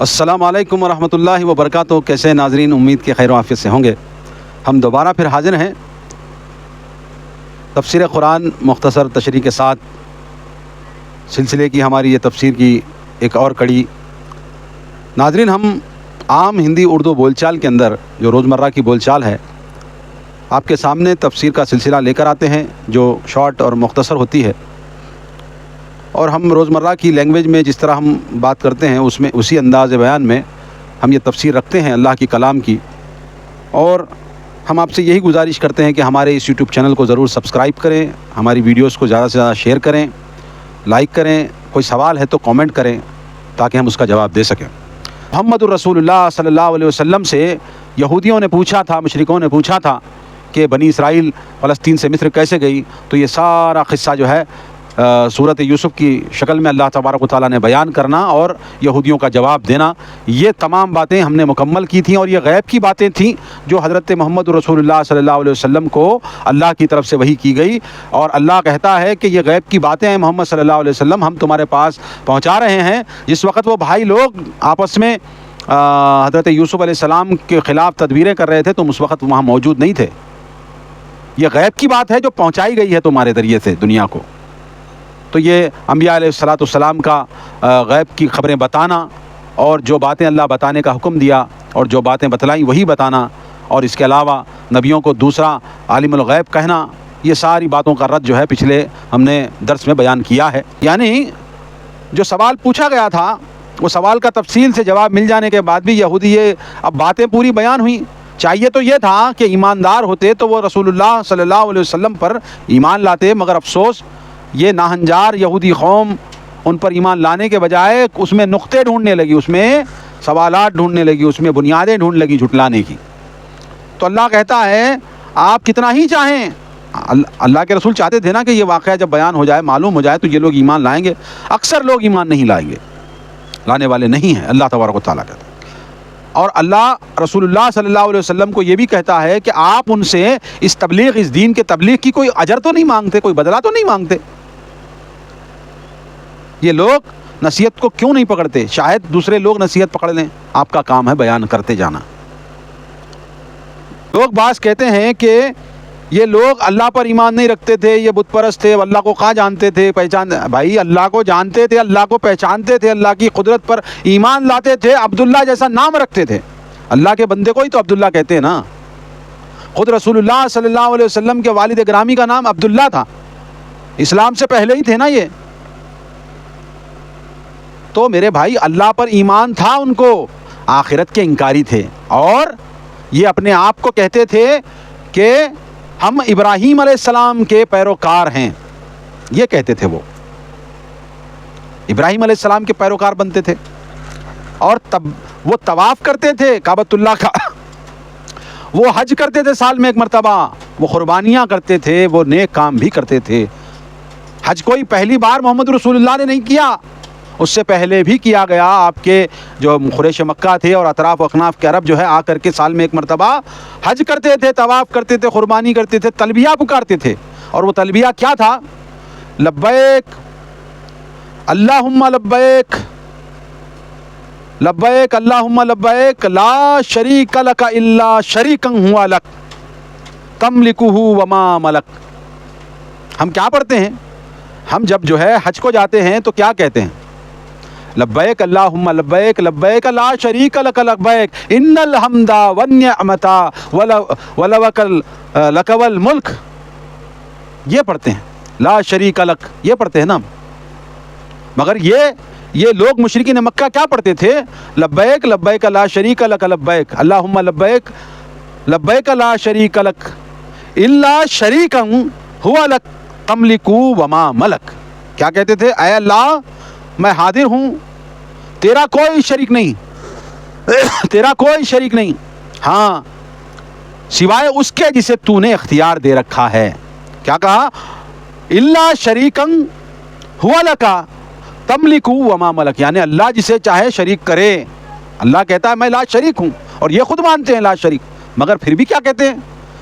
السلام علیکم ورحمۃ اللہ وبرکاتہ۔ کیسے ناظرین، امید کے خیر و عافیت سے ہوں گے۔ ہم دوبارہ پھر حاضر ہیں تفسیر قرآن مختصر تشریح کے ساتھ۔ سلسلے کی ہماری یہ تفسیر کی ایک اور کڑی۔ ناظرین، ہم عام ہندی اردو بول چال کے اندر جو روزمرہ کی بول چال ہے، آپ کے سامنے تفسیر کا سلسلہ لے کر آتے ہیں جو شارٹ اور مختصر ہوتی ہے، اور ہم روزمرہ کی لینگویج میں جس طرح ہم بات کرتے ہیں اس میں اسی انداز بیان میں ہم یہ تفسیر رکھتے ہیں اللہ کی کلام کی۔ اور ہم آپ سے یہی گزارش کرتے ہیں کہ ہمارے اس یوٹیوب چینل کو ضرور سبسکرائب کریں، ہماری ویڈیوز کو زیادہ سے زیادہ شیئر کریں، لائک کریں، کوئی سوال ہے تو کامنٹ کریں تاکہ ہم اس کا جواب دے سکیں۔ محمد الرسول اللہ صلی اللہ علیہ وسلم سے یہودیوں نے پوچھا تھا، مشرکوں نے پوچھا تھا کہ بنی اسرائیل فلسطین سے مصر کیسے گئی، تو یہ سارا قصہ جو ہے سورۃ یوسف کی شکل میں اللہ تبارک و تعالیٰ نے بیان کرنا اور یہودیوں کا جواب دینا، یہ تمام باتیں ہم نے مکمل کی تھیں، اور یہ غیب کی باتیں تھیں جو حضرت محمد رسول اللہ صلی اللہ علیہ وسلم کو اللہ کی طرف سے وحی کی گئی۔ اور اللہ کہتا ہے کہ یہ غیب کی باتیں ہیں محمد صلی اللہ علیہ وسلم ہم تمہارے پاس پہنچا رہے ہیں۔ جس وقت وہ بھائی لوگ آپس میں حضرت یوسف علیہ السلام کے خلاف تدبیریں کر رہے تھے، تم اس وقت وہاں موجود نہیں تھے۔ یہ غیب کی بات ہے جو پہنچائی گئی ہے تمہارے ذریعے سے دنیا کو۔ تو یہ انبیاء علیہ السلام کا غیب کی خبریں بتانا، اور جو باتیں اللہ بتانے کا حکم دیا اور جو باتیں بتلائیں وہی بتانا، اور اس کے علاوہ نبیوں کو دوسرا عالم الغیب کہنا، یہ ساری باتوں کا رد جو ہے پچھلے ہم نے درس میں بیان کیا ہے۔ یعنی جو سوال پوچھا گیا تھا وہ سوال کا تفصیل سے جواب مل جانے کے بعد بھی یہودی یہ اب باتیں پوری بیان ہوئیں۔ چاہیے تو یہ تھا کہ ایماندار ہوتے تو وہ رسول اللہ صلی اللہ علیہ وسلم پر ایمان لاتے، مگر افسوس یہ ناہنجار یہودی قوم ان پر ایمان لانے کے بجائے اس میں نقطے ڈھونڈنے لگی، اس میں سوالات ڈھونڈنے لگی، اس میں بنیادیں ڈھونڈ لگی جھٹلانے کی۔ تو اللہ کہتا ہے آپ کتنا ہی چاہیں، اللہ کے رسول چاہتے تھے نا کہ یہ واقعہ جب بیان ہو جائے، معلوم ہو جائے تو یہ لوگ ایمان لائیں گے۔ اکثر لوگ ایمان نہیں لائیں گے، لانے والے نہیں ہیں، اللہ تبارک و تعالیٰ کہتا ہے۔ اور اللہ رسول اللہ صلی اللہ علیہ وسلم کو یہ بھی کہتا ہے کہ آپ ان سے اس تبلیغ، اس دین کے تبلیغ کی کوئی اجر تو نہیں مانگتے، کوئی بدلہ تو نہیں مانگتے۔ یہ لوگ نصیحت کو کیوں نہیں پکڑتے؟ شاید دوسرے لوگ نصیحت پکڑ لیں، آپ کا کام ہے بیان کرتے جانا۔ لوگ بعض کہتے ہیں کہ یہ لوگ اللہ پر ایمان نہیں رکھتے تھے، یہ بت پرست تھے، اللہ کو کہاں جانتے تھے، پہچان؟ بھائی اللہ کو جانتے تھے، اللہ کو پہچانتے تھے، اللہ کی قدرت پر ایمان لاتے تھے، عبداللہ جیسا نام رکھتے تھے۔ اللہ کے بندے کو ہی تو عبداللہ کہتے ہیں نا۔ خود رسول اللہ صلی اللہ علیہ وسلم کے والد گرامی کا نام عبداللہ تھا، اسلام سے پہلے ہی تھے نا یہ۔ تو میرے بھائی اللہ پر ایمان تھا ان کو، آخرت کے انکاری تھے، اور یہ اپنے آپ کو کہتے تھے کہ ہم ابراہیم علیہ السلام کے پیروکار ہیں، یہ کہتے تھے۔ وہ ابراہیم علیہ السلام کے پیروکار بنتے تھے، اور تب وہ طواف کرتے تھے کعبۃ اللہ کا، وہ حج کرتے تھے سال میں ایک مرتبہ، وہ قربانیاں کرتے تھے، وہ نیک کام بھی کرتے تھے۔ حج کوئی پہلی بار محمد رسول اللہ نے نہیں کیا، اس سے پہلے بھی کیا گیا۔ آپ کے جو قریش مکہ تھے اور اطراف و اکناف کے عرب جو ہے آ کر کے سال میں ایک مرتبہ حج کرتے تھے، طواف کرتے تھے، قربانی کرتے تھے، تلبیہ پکارتے تھے۔ اور وہ تلبیہ کیا تھا؟ لبیک اللہم لبیک، لبیک اللہم لبیک، لا شریک لک الا شریکا ہوا لک تملکہ وما ملک۔ ہم کیا پڑھتے ہیں؟ ہم جب جو ہے حج کو جاتے ہیں تو کیا کہتے ہیں؟ لبیک اللہم لبیک، لبیک لا شریک لک لبیک، ان الحمد والنعمت لک والملک، یہ پڑھتے ہیں۔ لا شریک لک یہ پڑھتے ہیں نا۔ مگر یہ لوگ مشرکین مکہ کیا پڑھتے تھے؟ لبیک لبیک لا شریک لک لبیک، اللہم لبیک، لبیک لا شریک لک الا شریکا ہوا لک تملک وما ملک۔ کیا کہتے تھے؟ اے اللہ میں حاضر ہوں، تیرا کوئی شریک نہیں، تیرا کوئی شریک نہیں، ہاں سوائے اس کے جسے تو نے اختیار دے رکھا ہے۔ کیا کہا؟ الا شریکا ہوا لکا تملک وما ملک، یعنی اللہ جسے چاہے شریک کرے۔ اللہ کہتا ہے میں لا شریک ہوں، اور یہ خود مانتے ہیں لا شریک، مگر پھر بھی کیا کہتے ہیں؟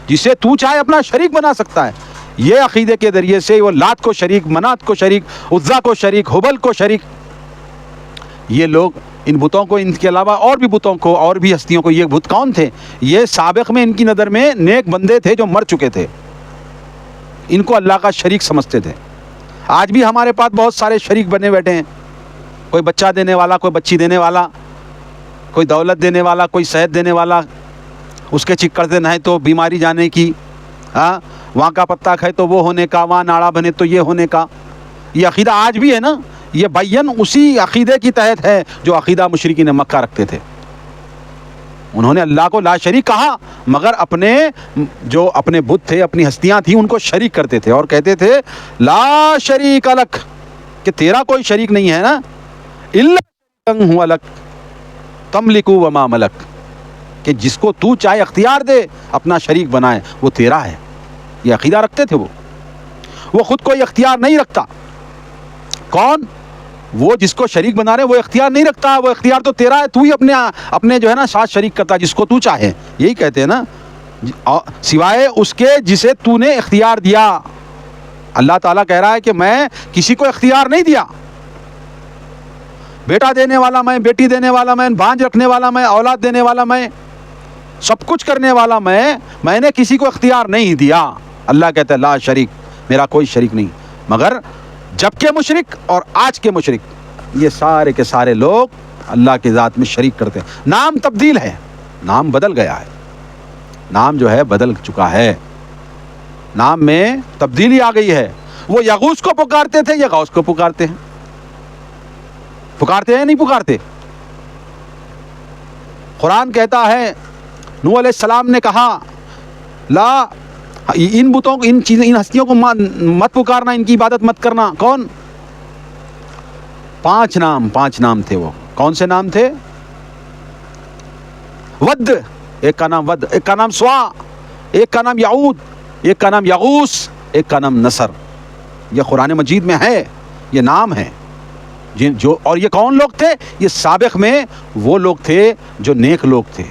جسے تو چاہے اپنا شریک بنا سکتا ہے۔ یہ عقیدے کے ذریعے سے وہ لات کو شریک، منات کو شریک، عزا کو شریک، حبل کو شریک، یہ لوگ ان بتوں کو، ان کے علاوہ اور بھی بتوں کو، اور بھی ہستیوں کو. یہ بت کون تھے؟ یہ سابق میں ان کی نظر میں نیک بندے تھے جو مر چکے تھے، ان کو اللہ کا شریک سمجھتے تھے. آج بھی ہمارے پاس بہت سارے شریک بنے بیٹھے ہیں، کوئی بچہ دینے والا، کوئی بچی دینے والا، کوئی دولت دینے والا، کوئی صحت دینے والا، اس کے چکر سے نہ تو بیماری جانے کی، ہاں وہاں کا پتا کھائے تو وہ ہونے کا، وہاں ناڑا بنے تو یہ ہونے کا. یہ عقیدہ آج بھی ہے نا، یہ بین اسی عقیدے کی تحت ہے جو عقیدہ مشرکین مکہ رکھتے تھے. انہوں نے اللہ کو لا شریک کہا، مگر اپنے جو اپنے بت تھے، اپنی ہستیاں تھیں، ان کو شریک کرتے تھے اور کہتے تھے لا شریک لک، کہ تیرا کوئی شریک نہیں ہے نا، الا هو لک تملک وما ملک، کہ جس کو تو چاہے اختیار دے اپنا شریک بنائے وہ تیرا ہے. یہ عقیدہ رکھتے تھے. وہ خود کوئی اختیار نہیں رکھتا. کون؟ وہ جس کو شریک بنا رہے وہ اختیار نہیں رکھتا، وہ اختیار تو تیرا ہے، تو ہی اپنے جو ہے نا ساتھ شریک کرتا جس کو تو چاہے. یہی کہتے ہیں نا، سوائے اس کے جسے تو نے اختیار دیا. اللہ تعالیٰ کہہ رہا ہے کہ میں کسی کو اختیار نہیں دیا. بیٹا دینے والا میں، بیٹی دینے والا میں، بھانج رکھنے والا میں، اولاد دینے والا میں، سب کچھ کرنے والا میں نے کسی کو اختیار نہیں دیا. اللہ کہتا ہے لا شریک، میرا کوئی شریک نہیں. مگر جب کے مشرک اور آج کے مشرک یہ سارے کے سارے لوگ اللہ کی ذات میں شریک کرتے ہیں. نام تبدیل ہے، نام بدل گیا ہے، نام جو ہے بدل چکا ہے، نام میں تبدیلی آ گئی ہے. وہ یغوث کو پکارتے تھے، یہ غوث کو پکارتے ہیں. پکارتے ہیں نہیں پکارتے؟ قرآن کہتا ہے نوح علیہ السلام نے کہا لا، ان بتوں کو، ان ہستیوں کو مت پکارنا، ان کی عبادت مت کرنا. کون؟ 5 نام تھے. وہ کون سے نام تھے؟ ود، ایک کا نام ود، ایک کا نام سوا، ایک کا نام یعود، ایک کا نام یغوث، ایک کا نام نصر. یہ قرآن مجید میں ہے، یہ نام ہے. اور یہ کون لوگ تھے؟ یہ سابق میں وہ لوگ تھے جو نیک لوگ تھے،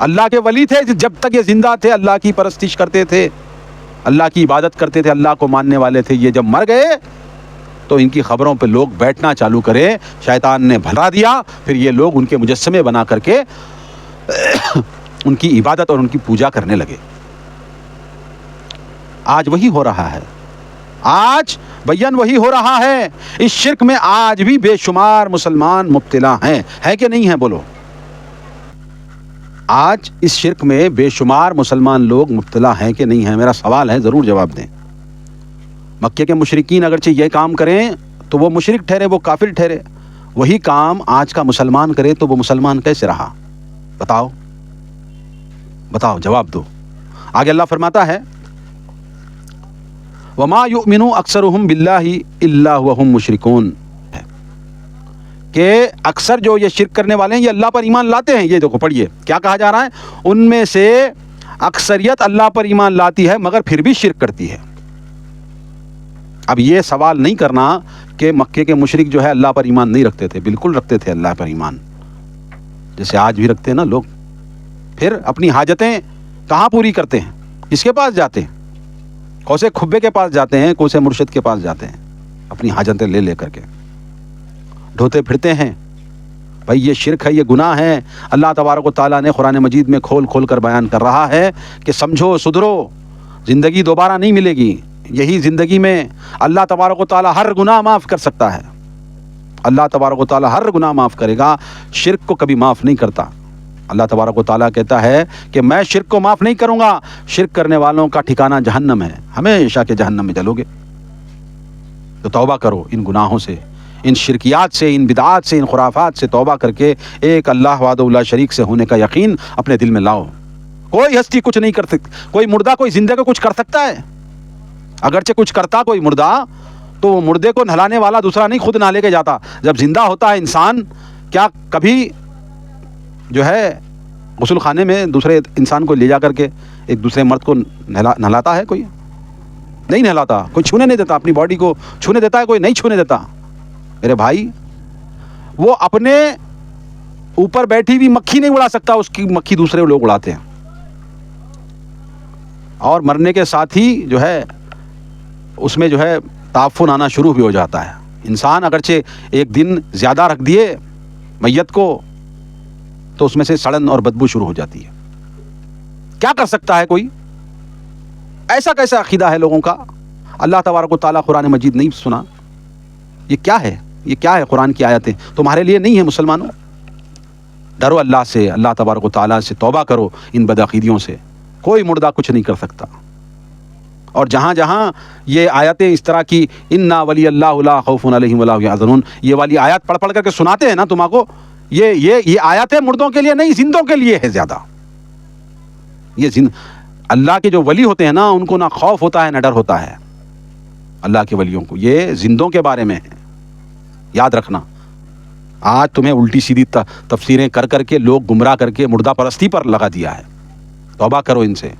اللہ کے ولی تھے. جب تک یہ زندہ تھے اللہ کی پرستش کرتے تھے، اللہ کی عبادت کرتے تھے، اللہ کو ماننے والے تھے. یہ جب مر گئے تو ان کی خبروں پہ لوگ بیٹھنا چالو کرے، شیطان نے بھلا دیا، پھر یہ لوگ ان کے مجسمے بنا کر کے ان کی عبادت اور ان کی پوجا کرنے لگے. آج وہی ہو رہا ہے، آج بیان وہی ہو رہا ہے. اس شرک میں آج بھی بے شمار مسلمان مبتلا ہیں، ہے کہ نہیں ہیں؟ بولو. آج اس شرک میں بے شمار مسلمان لوگ مبتلا ہیں کہ نہیں ہیں؟ میرا سوال ہے، ضرور جواب دیں. مکے کے مشرکین اگرچہ یہ کام کریں تو وہ مشرک ٹھہرے، وہ کافر ٹھہرے. وہی کام آج کا مسلمان کرے تو وہ مسلمان کیسے رہا؟ بتاؤ، جواب دو. آگے اللہ فرماتا ہے وَمَا يُؤْمِنُ أَكْثَرُهُمْ بِاللَّهِ إِلَّا وَهُمْ مُشْرِكُونَ، کہ اکثر جو یہ شرک کرنے والے ہیں یہ اللہ پر ایمان لاتے ہیں. یہ دیکھو پڑھیے کیا کہا جا رہا ہے، ان میں سے اکثریت اللہ پر ایمان لاتی ہے مگر پھر بھی شرک کرتی ہے. اب یہ سوال نہیں کرنا کہ مکے کے مشرک جو ہے اللہ پر ایمان نہیں رکھتے تھے، بالکل رکھتے تھے اللہ پر ایمان، جیسے آج بھی رکھتے ہیں نا لوگ. پھر اپنی حاجتیں کہاں پوری کرتے ہیں؟ کس کے پاس جاتے ہیں؟ کوسے کھبے کے پاس جاتے ہیں، کوسے مرشد کے پاس جاتے ہیں، اپنی حاجتیں لے کر کے ڈھوتے پھرتے ہیں. بھائی یہ شرک ہے، یہ گناہ ہے. اللہ تبارک و تعالیٰ نے قرآن مجید میں کھول کر بیان کر رہا ہے کہ سمجھو، سدھرو، زندگی دوبارہ نہیں ملے گی. یہی زندگی میں اللہ تبارک و تعالیٰ ہر گناہ معاف کر سکتا ہے. اللہ تبارک و تعالیٰ ہر گناہ معاف کرے گا، شرک کو کبھی معاف نہیں کرتا. اللہ تبارک و تعالیٰ کہتا ہے کہ میں شرک کو معاف نہیں کروں گا، شرک کرنے والوں کا ٹھکانہ جہنم ہے، ہمیشہ کے جہنم میں جلو گے. تو توبہ کرو ان گناہوں سے، ان شرکیات سے، ان بدعات سے، ان خرافات سے توبہ کر کے ایک اللہ وحدہ لا شریک سے ہونے کا یقین اپنے دل میں لاؤ. کوئی ہستی کچھ نہیں کر سکتی، کوئی مردہ کوئی زندہ کو کچھ کر سکتا ہے؟ اگرچہ کچھ کرتا کوئی مردہ تو وہ مردے کو نہلانے والا دوسرا نہیں، خود نہ لے کے جاتا. جب زندہ ہوتا ہے انسان، کیا کبھی جو ہے غسل خانے میں دوسرے انسان کو لے جا کر کے ایک دوسرے مرد کو نہلاتا ہے؟ کوئی نہیں نہلاتا، کوئی چھونے نہیں دیتا، اپنی باڈی کو چھونے دیتا ہے؟ کوئی نہیں چھونے دیتا. میرے بھائی، وہ اپنے اوپر بیٹھی ہوئی مکھی نہیں اڑا سکتا، اس کی مکھی دوسرے لوگ اڑاتے ہیں. اور مرنے کے ساتھ ہی جو ہے اس میں جو ہے تعفن آنا شروع بھی ہو جاتا ہے. انسان اگرچہ ایک دن زیادہ رکھ دیے میت کو تو اس میں سے سڑن اور بدبو شروع ہو جاتی ہے. کیا کر سکتا ہے کوئی؟ ایسا کیسا عقیدہ ہے لوگوں کا؟ اللہ تبارک و تعالیٰ قرآن مجید نہیں سنا؟ یہ کیا ہے؟ یہ کیا ہے؟ قرآن کی آیتیں تمہارے لیے نہیں ہے مسلمانوں؟ ڈرو اللہ سے، اللہ تبارک و تعالیٰ سے توبہ کرو ان بدعقیدیوں سے. کوئی مردہ کچھ نہیں کر سکتا. اور جہاں جہاں یہ آیتیں اس طرح کی انا ولی اللہ لا خوف علیہم ولا هم یحزنون، یہ والی آیات پڑھ کر کے سناتے ہیں نا تمہاں کو، یہ آیتیں مردوں کے لیے نہیں، زندوں کے لیے ہے زیادہ. یہ اللہ کے جو ولی ہوتے ہیں نا، ان کو نہ خوف ہوتا ہے نہ ڈر ہوتا ہے. اللہ کے ولیوں کو یہ زندوں کے بارے میں ہے، یاد رکھنا. آج تمہیں الٹی سیدھی تفسیریں کر کر کے لوگ گمراہ کر کے مردہ پرستی پر لگا دیا ہے. توبہ کرو ان سے.